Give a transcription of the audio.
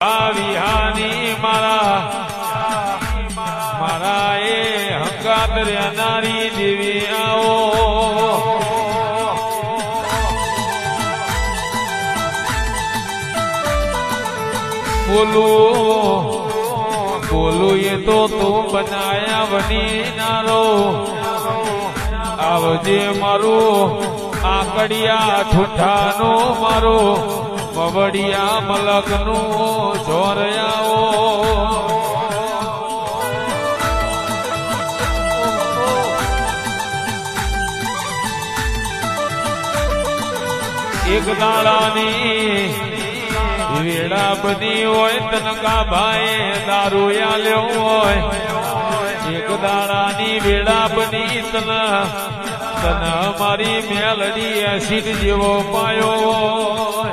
વિહાની મારા એ હંગાત રહેનારી દેવી આવો બોલું એ તો તું બનાયા વની નારો આવજે મારું આકડિયા ઠુઠાનો મારો મવડિયા મલકનું જોરયાઓ એક દાડાની વેડા બની હોય તનકા ભાઈ દારૂ આલ્યો હોય એક દાડાની વેડા બની તન મારી મેલડી એસિડ જેવો પાયો